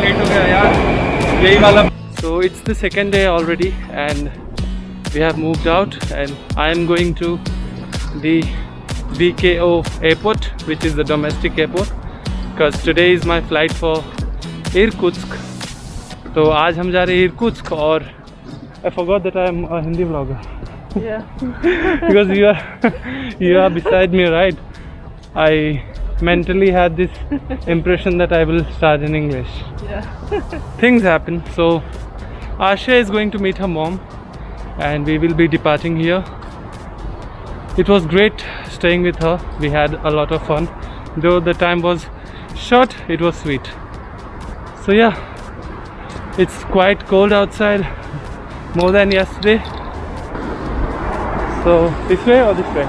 Late हो गया यार, यही वाला। So it's the second day already and we have moved out and I am going to the BKO airport, which is the domestic airport, because today is my flight for Irkutsk. तो आज हम जा रहे हैं Irkutsk और I forgot that I am a Hindi vlogger. Yeah. Because you are beside me, right? I mentally had this impression that I will start in English. Yeah. Things happen. So Asha is going to meet her mom and we will be departing here. It was great staying with her. We had a lot of fun. Though the time was short, it was sweet. So yeah, it's quite cold outside, more than yesterday. So this way or this way?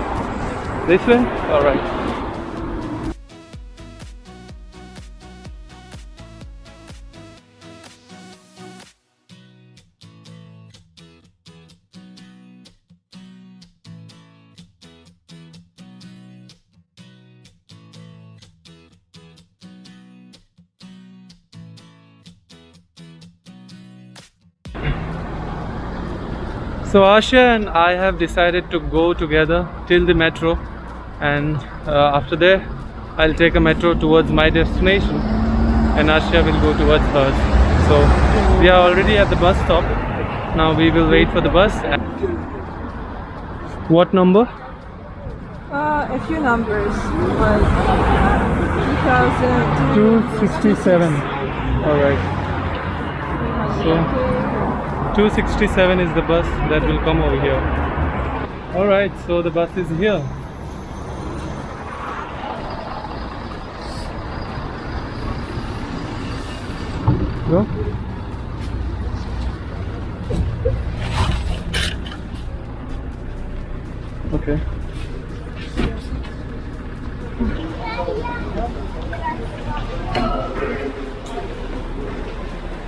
This way? Alright. So Asha and I have decided to go together till the metro, and after there I'll take a metro towards my destination and Asha will go towards hers. So we are already at the bus stop. Now we will wait for the bus. What number? A few numbers, like 2000. 267. Alright. So 267 is the bus that will come over here. Alright, so the bus is here. Go. Okay.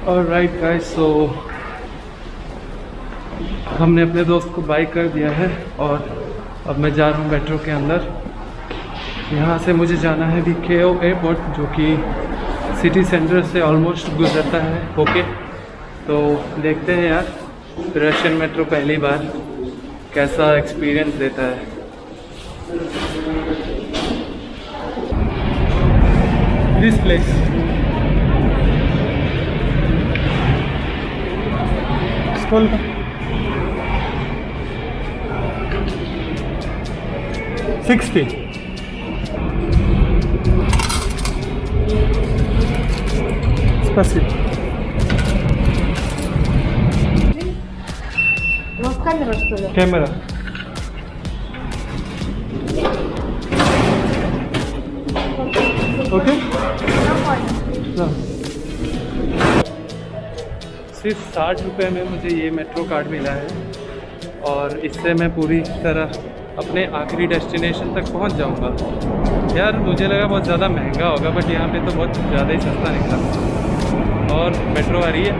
Alright guys, so हमने अपने दोस्त को bye कर दिया है और अब मैं जा रहा हूँ मेट्रो के अंदर। यहाँ से मुझे जाना है BKO एयरपोर्ट, जो कि सिटी सेंटर से ऑलमोस्ट गुजरता है। ओके, तो देखते हैं यार रशियन मेट्रो पहली बार कैसा एक्सपीरियंस देता है। This place school 60. Спасибо. У вас камера, что ли? Камера. ओके, सिर्फ 60 रुपये में मुझे ये मेट्रो कार्ड मिला है और इससे मैं पूरी तरह अपने आखिरी डेस्टिनेशन तक पहुंच जाऊंगा। यार मुझे लगा बहुत ज़्यादा महंगा होगा, बट यहाँ पे तो बहुत ज़्यादा ही सस्ता निकला। और मेट्रो आ रही है।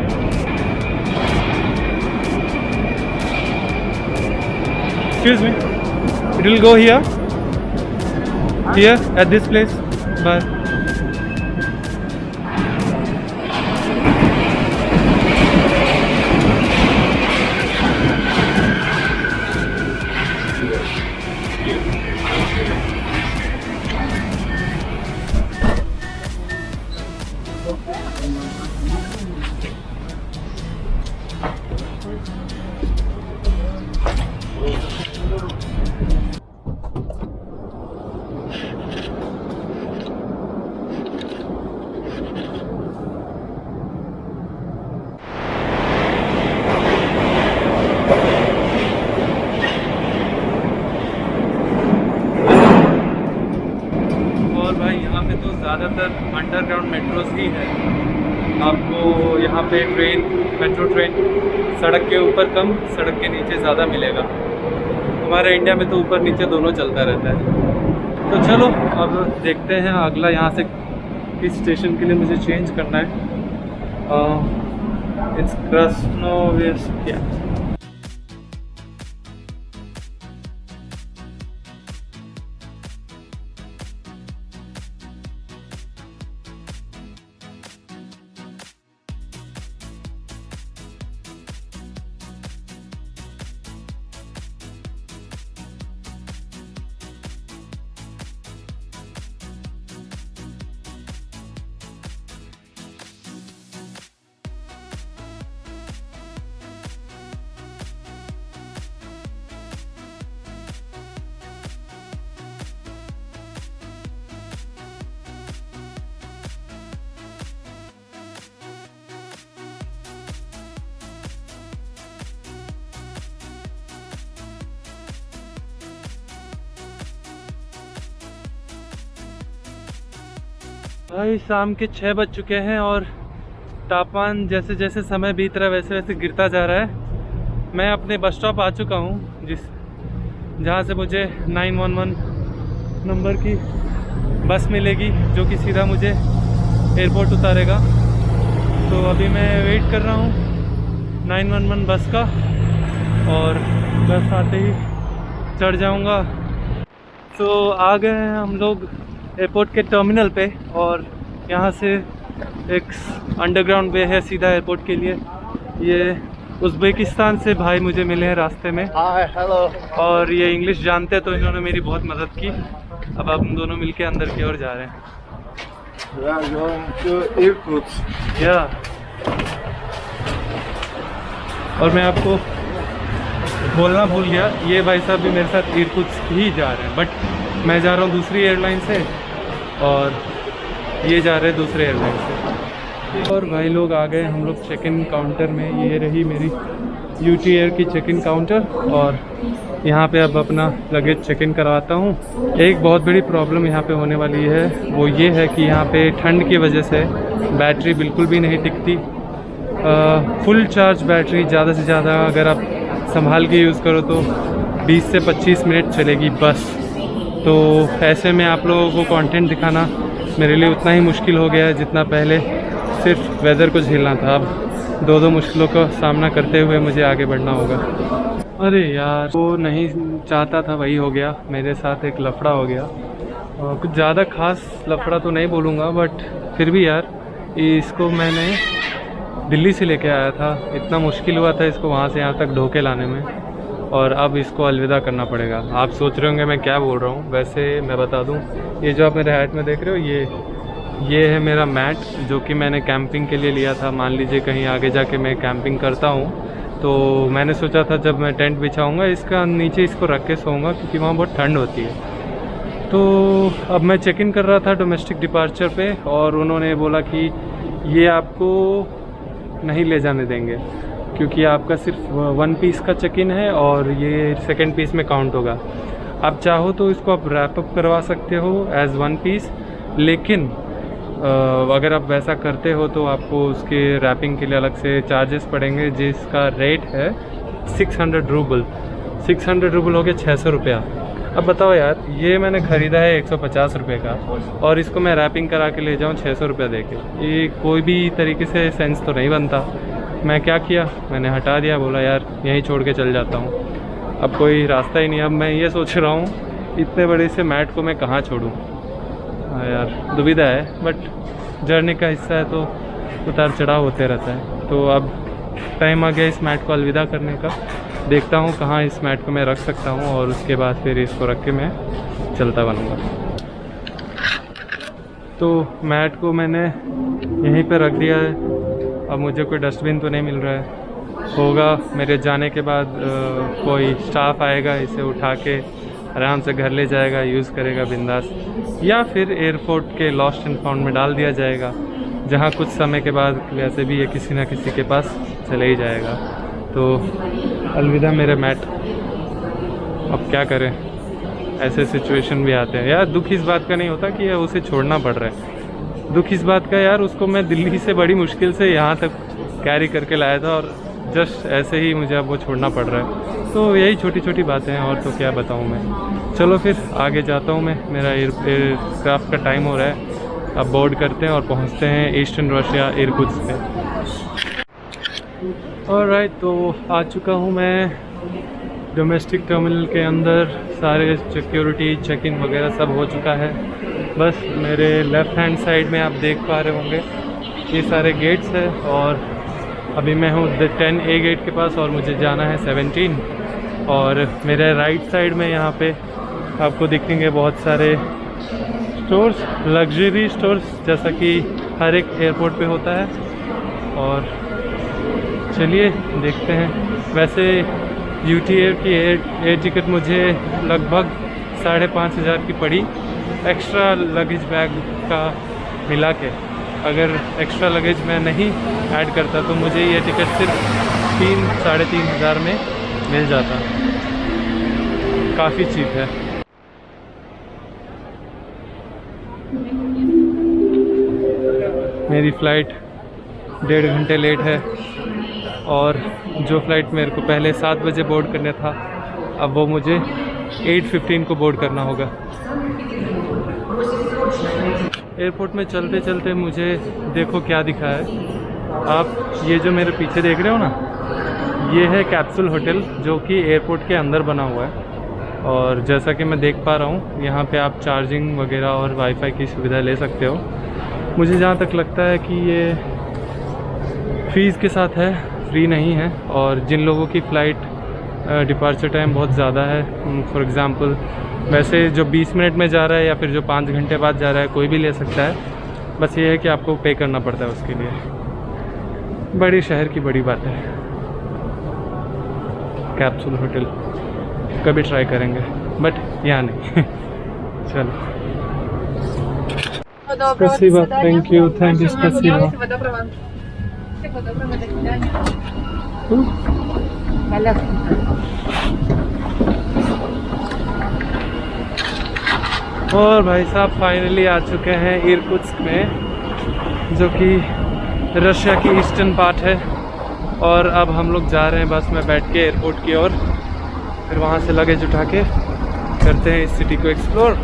Excuse me, it will go here at this place. Bye. ज़्यादातर अंडरग्राउंड मेट्रोस ही है। आपको यहाँ पे ट्रेन, मेट्रो ट्रेन सड़क के ऊपर कम, सड़क के नीचे ज़्यादा मिलेगा। हमारे इंडिया में तो ऊपर नीचे दोनों चलता रहता है। तो चलो अब देखते हैं अगला यहाँ से किस स्टेशन के लिए मुझे चेंज करना है। इट्स क्रास्नोयर्स्क। भाई शाम के 6 बज चुके हैं और तापमान जैसे जैसे समय बीत रहा है वैसे वैसे गिरता जा रहा है। मैं अपने बस स्टॉप आ चुका हूँ जहाँ से मुझे 911 नंबर की बस मिलेगी जो कि सीधा मुझे एयरपोर्ट उतारेगा। तो अभी मैं वेट कर रहा हूँ 911 बस का और बस आते ही चढ़ जाऊँगा। तो आ गए हैं हम लोग एयरपोर्ट के टर्मिनल पे और यहाँ से एक अंडरग्राउंड वे है सीधा एयरपोर्ट के लिए। ये उज़्बेकिस्तान से भाई मुझे मिले हैं रास्ते में। Hi hello. और ये इंग्लिश जानते हैं तो इन्होंने मेरी बहुत मदद की। अब हम दोनों मिलके अंदर की ओर जा रहे हैं। We are going to Irkutsk. या और मैं आपको बोलना भूल गया, ये भाई साहब भी मेरे साथ इरकुत्स्क ही जा रहे हैं, बट मैं जा रहा हूँ दूसरी एयरलाइन से और ये जा रहे हैं दूसरे एयरलाइन से। और भाई लोग आ गए हम लोग चेक इन काउंटर में। ये रही मेरी यूटी एयर की चेक इन काउंटर और यहाँ पे अब अपना लगेज चेक इन करवाता हूँ। एक बहुत बड़ी प्रॉब्लम यहाँ पे होने वाली है, वो ये है कि यहाँ पे ठंड की वजह से बैटरी बिल्कुल भी नहीं टिकती। फुल चार्ज बैटरी ज़्यादा से ज़्यादा अगर आप संभाल के यूज़ करो तो 20 से 25 मिनट चलेगी बस। तो ऐसे में आप लोगों को कंटेंट दिखाना मेरे लिए उतना ही मुश्किल हो गया है जितना पहले सिर्फ वेदर को झेलना था। अब दो मुश्किलों का सामना करते हुए मुझे आगे बढ़ना होगा। अरे यार, वो नहीं चाहता था वही हो गया, मेरे साथ एक लफड़ा हो गया। कुछ ज़्यादा खास लफड़ा तो नहीं बोलूँगा, बट फिर भी यार इसको मैंने दिल्ली से लेके आया था। इतना मुश्किल हुआ था इसको वहाँ से यहाँ तक ढोके लाने में और अब इसको अलविदा करना पड़ेगा। आप सोच रहे होंगे मैं क्या बोल रहा हूँ। वैसे मैं बता दूँ, ये जो आप मेरे हाथ में देख रहे हो ये है मेरा मैट जो कि मैंने कैंपिंग के लिए लिया था। मान लीजिए कहीं आगे जाके मैं कैंपिंग करता हूँ तो मैंने सोचा था जब मैं टेंट बिछाऊँगा इसका नीचे इसको रख के सोऊंगा क्योंकि वहाँ बहुत ठंड होती है। तो अब मैं चेक इन कर रहा था डोमेस्टिक डिपार्चर पे और उन्होंने बोला कि ये आपको नहीं ले जाने देंगे क्योंकि आपका सिर्फ 1 पीस का चेक इन है और ये 2nd पीस में काउंट होगा। आप चाहो तो इसको आप रैप अप करवा सकते हो एज 1 पीस, लेकिन अगर आप वैसा करते हो तो आपको उसके रैपिंग के लिए अलग से चार्जेस पड़ेंगे जिसका रेट है 600 रूबल। 600 रूबल हो गया 600 रुपया। अब बताओ यार, ये मैंने ख़रीदा है 150 रुपये का और इसको मैं रैपिंग करा के ले जाऊँ 600 रुपया दे के, ये कोई भी तरीके से सेंस तो नहीं बनता। मैं क्या किया, मैंने हटा दिया, बोला यार यहीं छोड़ के चल जाता हूँ। अब कोई रास्ता ही नहीं। अब मैं ये सोच रहा हूँ इतने बड़े से मैट को मैं कहाँ छोड़ूँ। हाँ यार, दुविधा है, बट जर्नी का हिस्सा है तो उतार चढ़ाव होते रहता है। तो अब टाइम आ गया इस मैट को अलविदा करने का। देखता हूँ कहाँ इस मैट को मैं रख सकता हूँ और उसके बाद फिर इसको रख के मैं चलता बनूँगा। तो मैट को मैंने यहीं पे रख दिया है। अब मुझे कोई डस्टबिन तो नहीं मिल रहा है। होगा मेरे जाने के बाद कोई स्टाफ आएगा, इसे उठा के आराम से घर ले जाएगा, यूज़ करेगा बिंदास, या फिर एयरपोर्ट के लॉस्ट एंड फाउंड में डाल दिया जाएगा जहाँ कुछ समय के बाद वैसे भी ये किसी ना किसी के पास चले ही जाएगा। तो अलविदा मेरे मैट। अब क्या करें, ऐसे सिचुएशन भी आते हैं यार। दुख इस बात का नहीं होता कि उसे छोड़ना पड़ रहा है, दुख इस बात का यार उसको मैं दिल्ली से बड़ी मुश्किल से यहाँ तक कैरी करके लाया था और जस्ट ऐसे ही मुझे अब वो छोड़ना पड़ रहा है। तो यही छोटी छोटी बातें हैं, और तो क्या बताऊँ मैं। चलो फिर आगे जाता हूँ मैं, मेरा एयरक्राफ्ट का टाइम हो रहा है। अब बोर्ड करते हैं और पहुँचते हैं ईस्टर्न रशिया इरकुत्स्क पे। ऑलराइट, तो आ चुका हूँ मैं डोमेस्टिक टर्मिनल के अंदर। सारे सिक्योरिटी चेक इन वगैरह सब हो चुका है। बस मेरे लेफ़्ट हैंड साइड में आप देख पा रहे होंगे ये सारे गेट्स है और अभी मैं हूँ 10A गेट के पास और मुझे जाना है 17। और मेरे राइट साइड में यहाँ पे आपको दिखेंगे बहुत सारे स्टोर्स, लग्जरी स्टोर्स, जैसा कि हर एक एयरपोर्ट पे होता है। और चलिए देखते हैं। वैसे यूटी एयर की एयर टिकट मुझे लगभग 5,500 की पड़ी, एक्स्ट्रा लगेज बैग का मिला के। अगर एक्स्ट्रा लगेज मैं नहीं ऐड करता तो मुझे ये टिकट सिर्फ 3-3.5 हज़ार में मिल जाता। काफ़ी चीप है। मेरी फ़्लाइट 1.5 घंटे लेट है और जो फ़्लाइट मेरे को पहले 7 बजे बोर्ड करना था अब वो मुझे 8:15 को बोर्ड करना होगा। एयरपोर्ट में चलते चलते मुझे देखो क्या दिखा है। आप ये जो मेरे पीछे देख रहे हो ना, ये है कैप्सूल होटल जो कि एयरपोर्ट के अंदर बना हुआ है। और जैसा कि मैं देख पा रहा हूँ यहाँ पे आप चार्जिंग वगैरह और वाईफाई की सुविधा ले सकते हो। मुझे जहाँ तक लगता है कि ये फ़ीस के साथ है, फ्री नहीं है। और जिन लोगों की फ़्लाइट डिपार्चर टाइम बहुत ज़्यादा है, फॉर एग्ज़ाम्पल वैसे जो 20 मिनट में जा रहा है या फिर जो 5 घंटे बाद जा रहा है, कोई भी ले सकता है। बस ये है कि आपको पे करना पड़ता है उसके लिए। बड़ी शहर की बड़ी बात है। कैप्सूल होटल कभी ट्राई करेंगे बट यहाँ नहीं। चलो, спасибо, thank you, спасибо। और भाई साहब फाइनली आ चुके हैं इरकुत्स्क में, जो कि रशिया की ईस्टर्न पार्ट है। और अब हम लोग जा रहे हैं बस में बैठ के एयरपोर्ट की ओर, फिर वहाँ से लगेज उठा के करते हैं इस सिटी को एक्सप्लोर।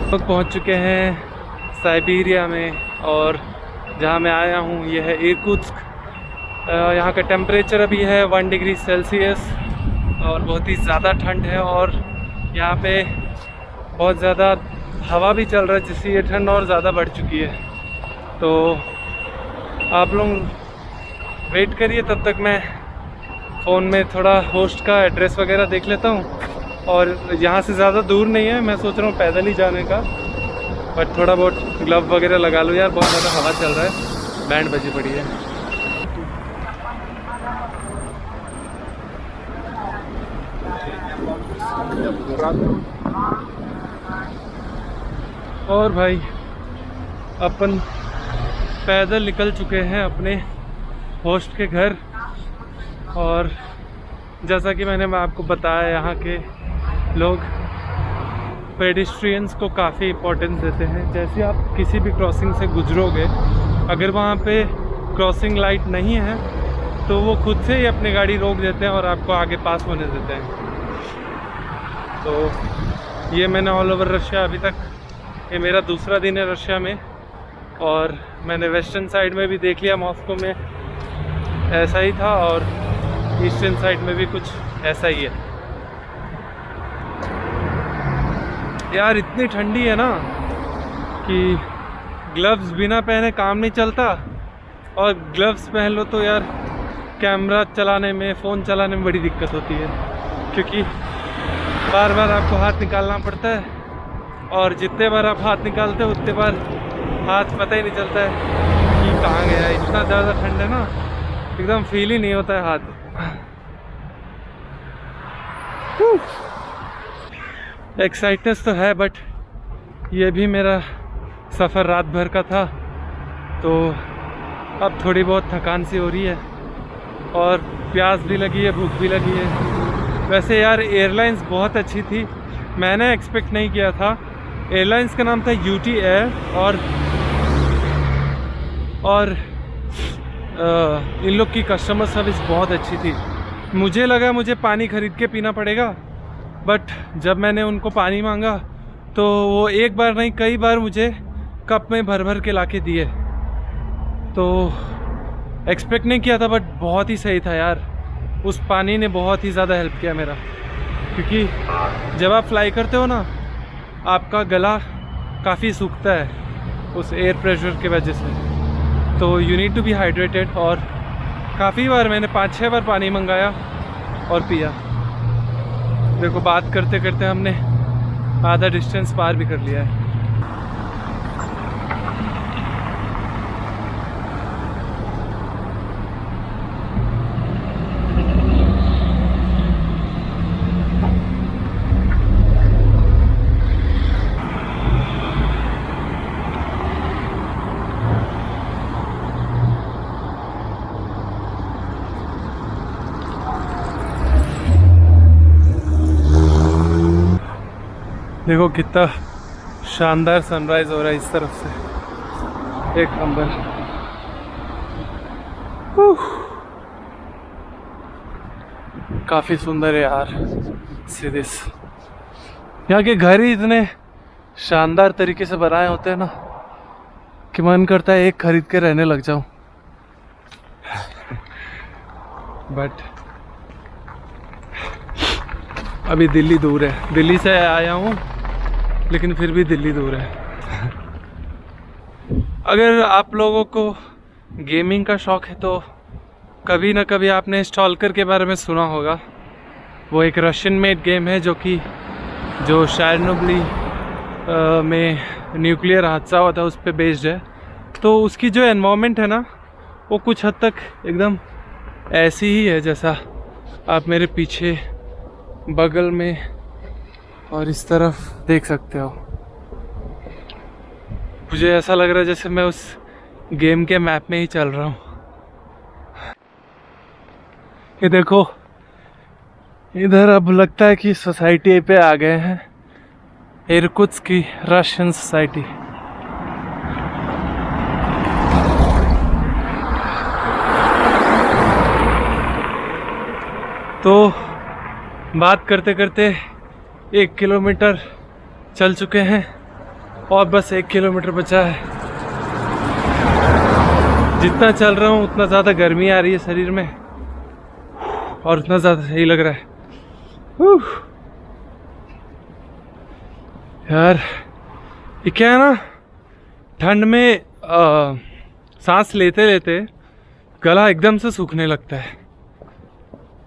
लोग पहुंच चुके हैं साइबेरिया में, और जहां मैं आया हूं ये है इरकुत्स्क। यहाँ का टेम्परेचर अभी है 1 डिग्री सेल्सियस और बहुत ही ज़्यादा ठंड है। और यहाँ पे बहुत ज़्यादा हवा भी चल रहा है, जिससे ये ठंड और ज़्यादा बढ़ चुकी है। तो आप लोग वेट करिए, तब तक मैं फ़ोन में थोड़ा होस्ट का एड्रेस वगैरह देख लेता हूँ। और यहाँ से ज़्यादा दूर नहीं है, मैं सोच रहा हूँ पैदल ही जाने का, बट थोड़ा बहुत ग्लव वगैरह लगा लो यार, बहुत ज़्यादा हवा चल रहा है, बैंड बजी पड़ी है। और भाई अपन पैदल निकल चुके हैं अपने होस्ट के घर। और जैसा कि मैंने आपको बताया, यहाँ के लोग पेडिस्ट्रियंस को काफ़ी इम्पोर्टेंस देते हैं। जैसे आप किसी भी क्रॉसिंग से गुजरोगे, अगर वहाँ पे क्रॉसिंग लाइट नहीं है तो वो खुद से ही अपनी गाड़ी रोक देते हैं और आपको आगे पास होने देते हैं। तो ये मैंने ऑल ओवर रशिया, अभी तक ये मेरा दूसरा दिन है रशिया में, और मैंने वेस्टर्न साइड में भी देख लिया, मॉस्को में ऐसा ही था, और ईस्टर्न साइड में भी कुछ ऐसा ही है। यार इतनी ठंडी है ना कि ग्लव्स बिना पहने काम नहीं चलता, और ग्लव्स पहन लो तो यार कैमरा चलाने में, फ़ोन चलाने में बड़ी दिक्कत होती है, क्योंकि बार बार आपको हाथ निकालना पड़ता है। और जितने बार आप हाथ निकालते हो उतने बार हाथ पता ही नहीं चलता है कि कहाँ गया। इतना ज़्यादा ठंड है ना, एकदम फील ही नहीं होता है हाथ। एक्साइटनेस तो है, बट ये भी मेरा सफ़र रात भर का था, तो अब थोड़ी बहुत थकान सी हो रही है। और प्यास भी लगी है, भूख भी लगी है। वैसे यार एयरलाइंस बहुत अच्छी थी, मैंने एक्सपेक्ट नहीं किया था। एयरलाइंस का नाम था UT एयर और इन लोग की कस्टमर सर्विस बहुत अच्छी थी। मुझे लगा मुझे पानी ख़रीद के पीना पड़ेगा, बट जब मैंने उनको पानी मांगा तो वो एक बार नहीं कई बार मुझे कप में भर भर के ला के दिए। तो एक्सपेक्ट नहीं किया था, बट बहुत ही सही था यार। उस पानी ने बहुत ही ज़्यादा हेल्प किया मेरा, क्योंकि जब आप फ्लाई करते हो ना आपका गला काफ़ी सूखता है उस एयर प्रेशर की वजह से, तो you need to be hydrated. और काफ़ी बार मैंने 5-6 बार पानी मंगाया और पिया। देखो बात करते करते हमने आधा डिस्टेंस पार भी कर लिया है। देखो कितना शानदार सनराइज हो रहा है इस तरफ से, एक नंबर। काफ़ी सुंदर है यार सिरिस। यहाँ के घर ही इतने शानदार तरीके से बनाए होते हैं ना कि मन करता है एक खरीद के रहने लग जाऊं। बट अभी दिल्ली दूर है, दिल्ली से आया हूँ लेकिन फिर भी दिल्ली दूर है। अगर आप लोगों को गेमिंग का शौक़ है तो कभी ना कभी आपने स्टॉलकर के बारे में सुना होगा। वो एक रशियन मेड गेम है जो शेरनोबिल में न्यूक्लियर हादसा हुआ था उस पर बेस्ड है। तो उसकी जो एनवायरनमेंट है ना वो कुछ हद तक एकदम ऐसी ही है जैसा आप मेरे पीछे बगल में और इस तरफ देख सकते हो। मुझे ऐसा लग रहा है जैसे मैं उस गेम के मैप में ही चल रहा हूँ। ये देखो इधर अब लगता है कि सोसाइटी पे आ गए हैं, इरकुत्स्क की रशियन सोसाइटी। तो बात करते करते 1 किलोमीटर चल चुके हैं और बस 1 किलोमीटर बचा है। जितना चल रहा हूँ उतना ज़्यादा गर्मी आ रही है शरीर में और उतना ज़्यादा सही लग रहा है। यार ये क्या है ना, ठंड में सांस लेते लेते गला एकदम से सूखने लगता है।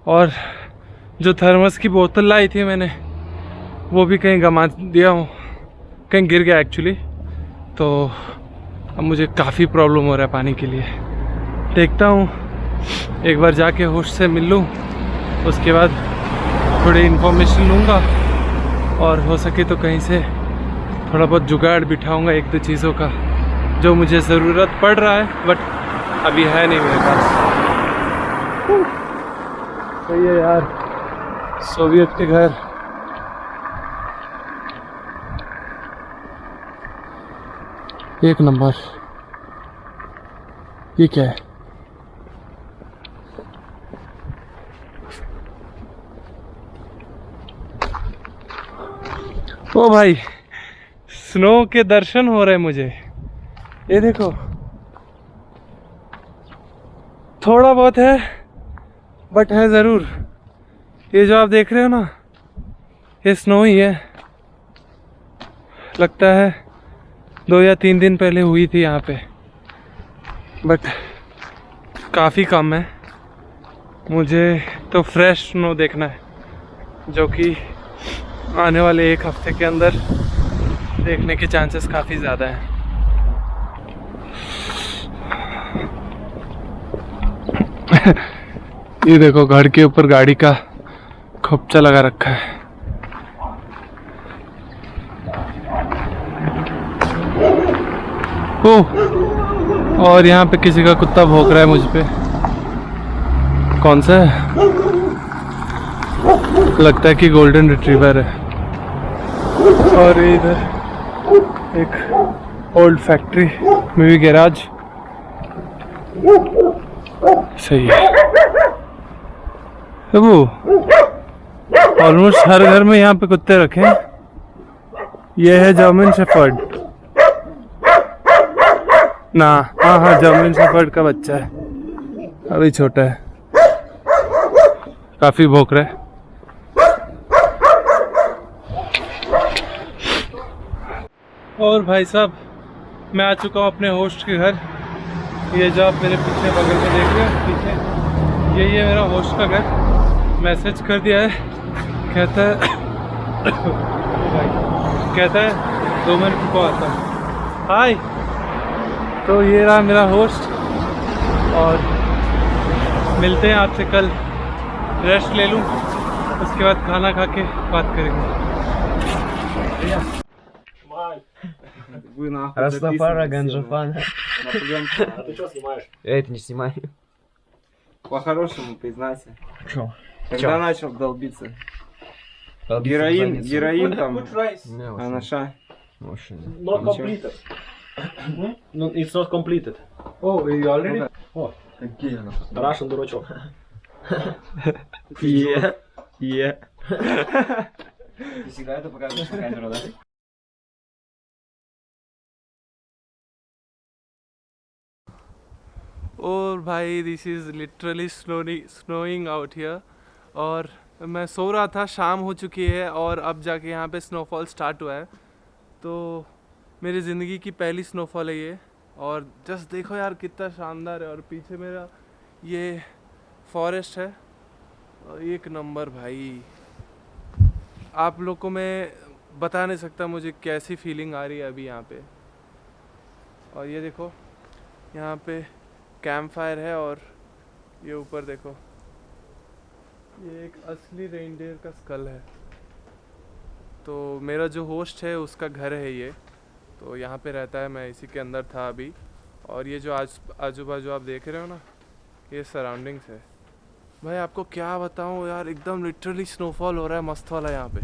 और जो थर्मस की बोतल लाई थी मैंने वो भी कहीं गंवा दिया हूँ, कहीं गिर गया एक्चुअली। तो अब मुझे काफ़ी प्रॉब्लम हो रहा है पानी के लिए। देखता हूँ एक बार जाके होस्ट से मिल लूँ, उसके बाद थोड़ी इन्फॉर्मेशन लूँगा और हो सके तो कहीं से थोड़ा बहुत जुगाड़ बिठाऊँगा 1-2 चीज़ों का जो मुझे ज़रूरत पड़ रहा है, बट अभी है नहीं मेरे पास। सही है यार, सोवियत के घर। एक नंबर। ये क्या है? ओ भाई, स्नो के दर्शन हो रहे हैं मुझे। ये देखो थोड़ा बहुत है बट है ज़रूर। ये जो आप देख रहे हो ना ये स्नो ही है। लगता है 2 या 3 दिन पहले हुई थी यहाँ पे, बट काफ़ी कम है। मुझे तो फ्रेश स्नो देखना है जो कि आने वाले 1 हफ्ते के अंदर देखने के चांसेस काफ़ी ज़्यादा हैं। ये देखो घर के ऊपर गाड़ी का खोपचा लगा रखा है। ओह, और यहाँ पे किसी का कुत्ता भौंक रहा है मुझ पे। कौन सा है? लगता है कि गोल्डन रिट्रीवर है। और इधर एक ओल्ड फैक्ट्री में भी गैराज। सही है। तो वो ऑलमोस्ट हर घर में यहाँ पे कुत्ते रखे हैं। ये है जर्मन शेफर्ड ना, हाँ जर्मन शेफर्ड का बच्चा है, अभी छोटा है, काफी भौंक रहा है। और भाई साहब मैं आ चुका हूँ अपने होस्ट के घर। ये जो आप मेरे पीछे बगल में देख रहे हो पीछे, यही है मेरा होस्ट का घर। मैसेज कर दिया है, कहता है 2 मिनट को आता हूँ। हाय, तो ये रहा मेरा होस्ट और मिलते हैं आपसे कल। रेस्ट ले लूँ, उसके बाद खाना खा के बात करेंगे। Растафара, Ганджафана. Ты что снимаешь? Я это не снимаю. По-хорошему признайся. Чё? Когда начал долбиться? Героин там, анаша. Not completed. No, it's not completed. Oh, you already? Russian дурачок. Yeah. Ты всегда это показываешь на камеру, да? और भाई this is literally snowing out here. और मैं सो रहा था, शाम हो चुकी है और अब जाके यहाँ पे स्नोफॉल स्टार्ट हुआ है। तो मेरी ज़िंदगी की पहली स्नोफॉल है ये। और जस्ट देखो यार कितना शानदार है। और पीछे मेरा ये फॉरेस्ट है, और एक नंबर भाई। आप लोग को मैं बता नहीं सकता मुझे कैसी फीलिंग आ रही है अभी यहाँ पे। और ये देखो यहाँ पे कैंप फायर है, और ये ऊपर देखो ये एक असली रेनडियर का स्कल है। तो मेरा जो होस्ट है उसका घर है ये, तो यहाँ पे रहता है, मैं इसी के अंदर था अभी। और ये जो आजू बाजू आप देख रहे हो ना, ये सराउंडिंग्स है भाई। आपको क्या बताऊँ यार, एकदम लिटरली स्नोफॉल हो रहा है मस्त वाला यहाँ पे।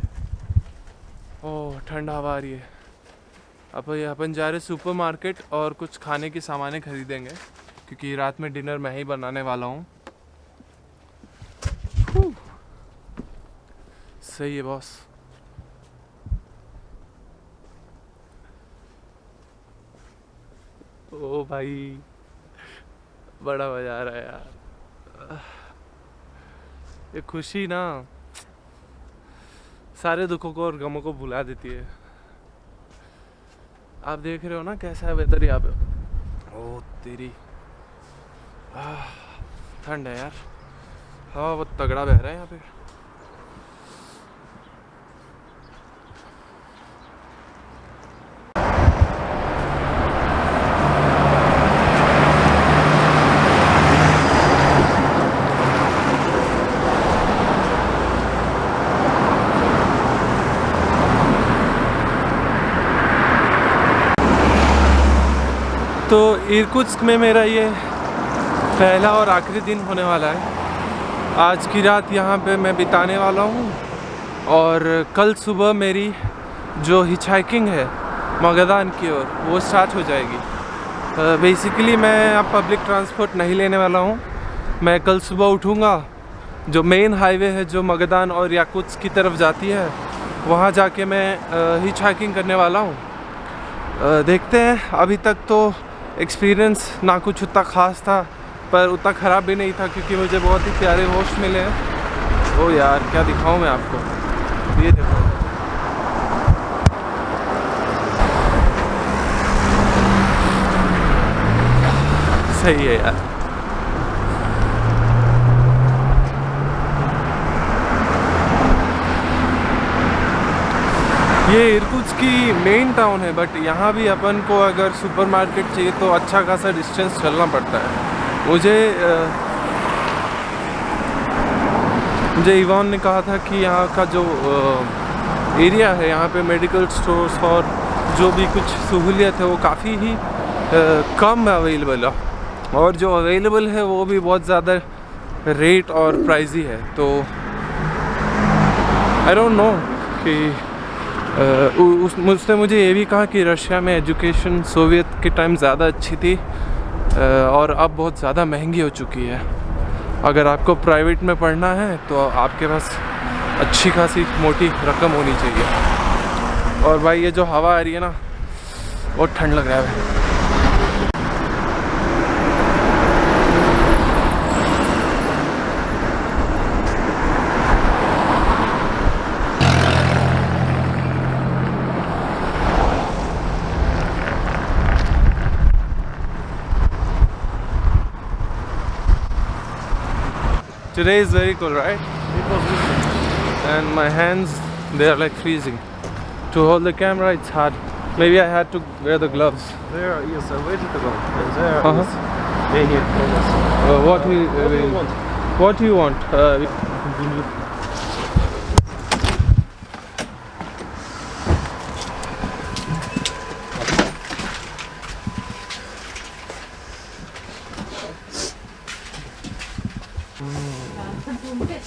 ओह ठंडा हवा आ रही है। अपन जा रहे सुपरमार्केट और कुछ खाने की सामानें खरीदेंगे, क्योंकि रात में डिनर मैं ही बनाने वाला हूँ। सही है बॉस। ओ भाई बड़ा मजा आ रहा है यार। ये खुशी ना सारे दुखों को और गमों को भुला देती है। आप देख रहे हो ना कैसा है वेदर यहाँ पे। ओ तेरी ठंड है यार, हवा बहुत तगड़ा बह रहा है यहाँ पे। तो इरकुत्स्क में मेरा ये पहला और आखिरी दिन होने वाला है। आज की रात यहाँ पे मैं बिताने वाला हूँ, और कल सुबह मेरी जो हिचहाइकिंग है मगदान की ओर वो स्टार्ट हो जाएगी। बेसिकली मैं अब पब्लिक ट्रांसपोर्ट नहीं लेने वाला हूँ। मैं कल सुबह उठूँगा, जो मेन हाईवे है जो मगदान और याकुत्स्क की तरफ जाती है, वहाँ जाके मैं हिचहाइकिंग करने वाला हूँ। देखते हैं। अभी तक तो एक्सपीरियंस ना कुछ उतना ख़ास था, पर उतना ख़राब भी नहीं था, क्योंकि मुझे बहुत ही प्यारे होस्ट मिले हैं। ओ यार क्या दिखाऊं मैं आपको, ये देखो। सही है यार। ये इरकुत्स्क की मेन टाउन है, बट यहाँ भी अपन को अगर सुपरमार्केट चाहिए तो अच्छा खासा डिस्टेंस चलना पड़ता है। मुझे इवान ने कहा था कि यहाँ का जो एरिया है, यहाँ पे मेडिकल स्टोर्स और जो भी कुछ सहूलियत है वो काफ़ी ही कम अवेलेबल है, और जो अवेलेबल है वो भी बहुत ज़्यादा रेट और प्राइजी है, तो आई डोंट नो कि उसने मुझे ये भी कहा कि रशिया में एजुकेशन सोवियत के टाइम ज़्यादा अच्छी थी और अब बहुत ज़्यादा महंगी हो चुकी है। अगर आपको प्राइवेट में पढ़ना है तो आपके पास अच्छी खासी मोटी रकम होनी चाहिए। और भाई ये जो हवा आ रही है ना, बहुत ठंड लग रहा है। Today is very cold, right? And my hands, they are like freezing. To hold the camera, it's hard. Maybe I had to wear the gloves. There is a way to go. And there Uh-huh. is many progress. What do you want? What do you want?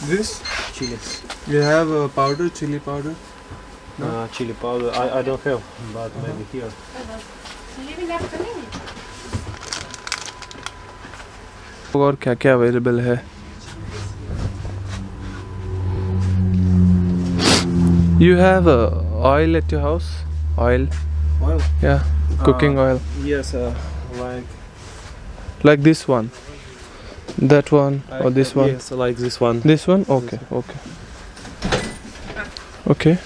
This? Chili. You have powder, chili powder? Chili powder. I don't have, but maybe here. और क्या क्या available है? You have oil at your house? Oil? Oil? Yeah, cooking oil. Yes, Like this one? That one or this one? Yes, like this one. This one? Okay, okay. Okay.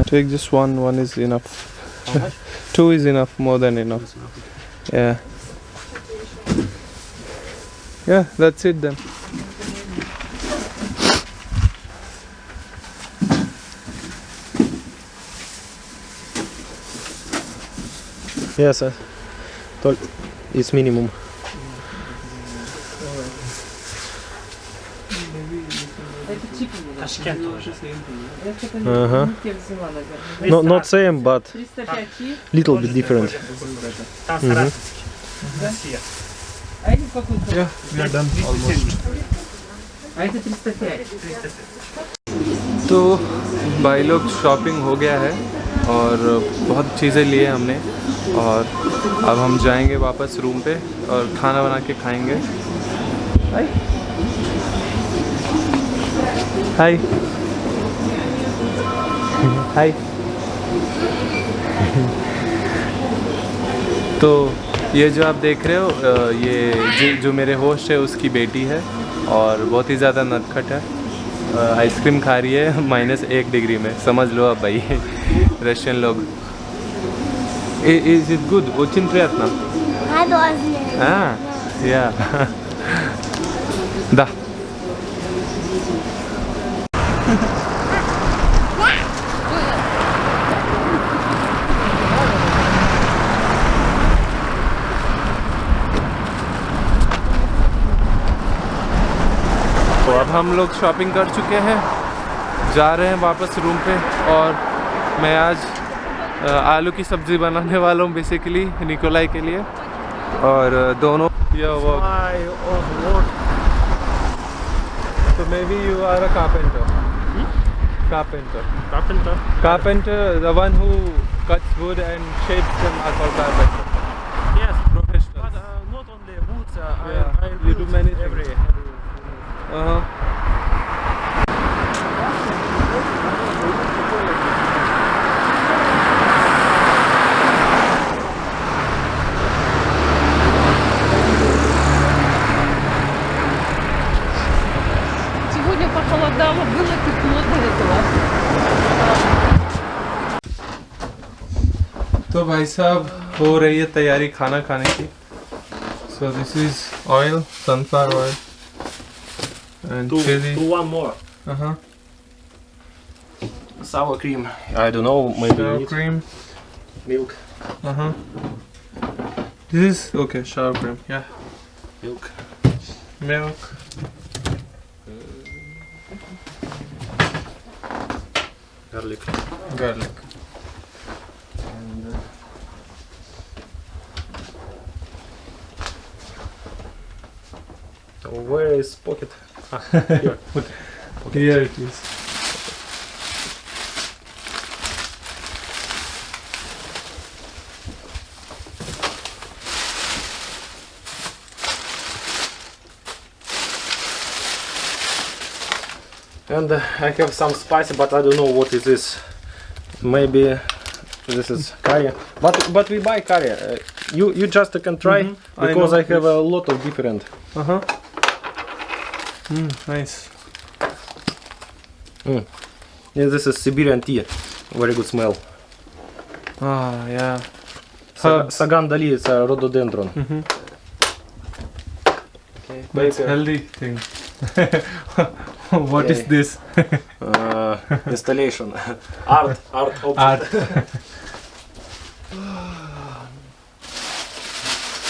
Take just one. One is enough. How much? 2 is enough. More than enough. Yeah. Yeah, that's it then. Yes, it's minimum. Uh-huh. No, not same, but little bit different. Yeah, we are done almost. तो भाई लोग shopping हो गया है और बहुत चीज़ें लिए हमने, और अब हम जाएंगे वापस रूम पे और खाना बना के खाएंगे। हाय हाय। तो ये जो आप देख रहे हो, ये जो मेरे होस्ट है उसकी बेटी है और बहुत ही ज़्यादा नटखट है। आइसक्रीम खा रही है -1 डिग्री में, समझ लो अब भाई रशियन लोग। Is it good? Очень приятно. Yeah. Да. तो अब हम लोग शॉपिंग कर चुके हैं, जा रहे हैं वापस रूम पे। और मैं आज आलू की सब्ज़ी बनाने वाला हूँ बेसिकली निकोलाई के लिए। और दोनों वो तो maybe you are a carpenter. Carpenter, the one who cuts wood and shapes them are called carpenter. Yes, Professional. but not only wood. Yeah, you do many things. Сегодня похолодало, было тепло до этого. तो भाई साहब हो रही है तैयारी खाना खाने की। So this is oil, sunflower oil, and chili. Do one more. Sour cream. I don't know, maybe Sour need cream. milk. This is okay. Sour cream. Yeah. Milk. Milk. Garlic. Garlic. And where is pocket? Here it is. And I have some spicy, but I don't know what is this. Maybe this is curry. But we buy curry. You just can try because I have a lot of different. Nice. Yeah, this is Siberian tea. Very good smell. Ah, yeah. Sagan Dali is a rhododendron. Okay, That's healthy thing. What is this? Installation. Art object. Art.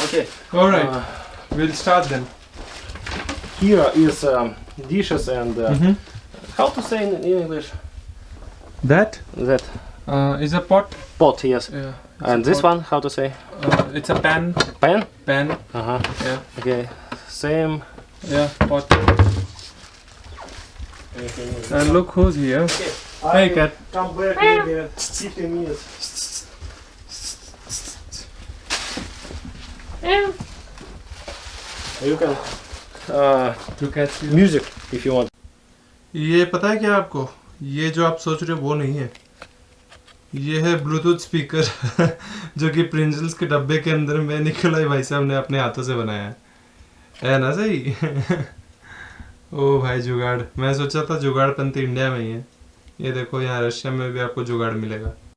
Okay. All right. We'll start then. Here is dishes and how to say in English That that is a pot. pot? Yes. Yeah. And this one, how to say? It's a pan. Pan? Pan. Yeah. Okay. Same. Yeah. Pot. And look who's here. Hey, cat. Come back maybe 15 minutes. You can Two cats here. music if you want. ये पता है क्या आपको, ये जो आप सोच रहे हो वो नहीं है, ये है ब्लूटूथ स्पीकर जो कि प्रिंजल्स के डब्बे के अंदर में निकोलाई भाई साहब ने अपने हाथों से बनाया है ना सही? ओ भाई जुगाड़, मैं सोचा था जुगाड़पंती इंडिया में ही है, ये देखो यहाँ रशिया में भी आपको जुगाड़ मिलेगा।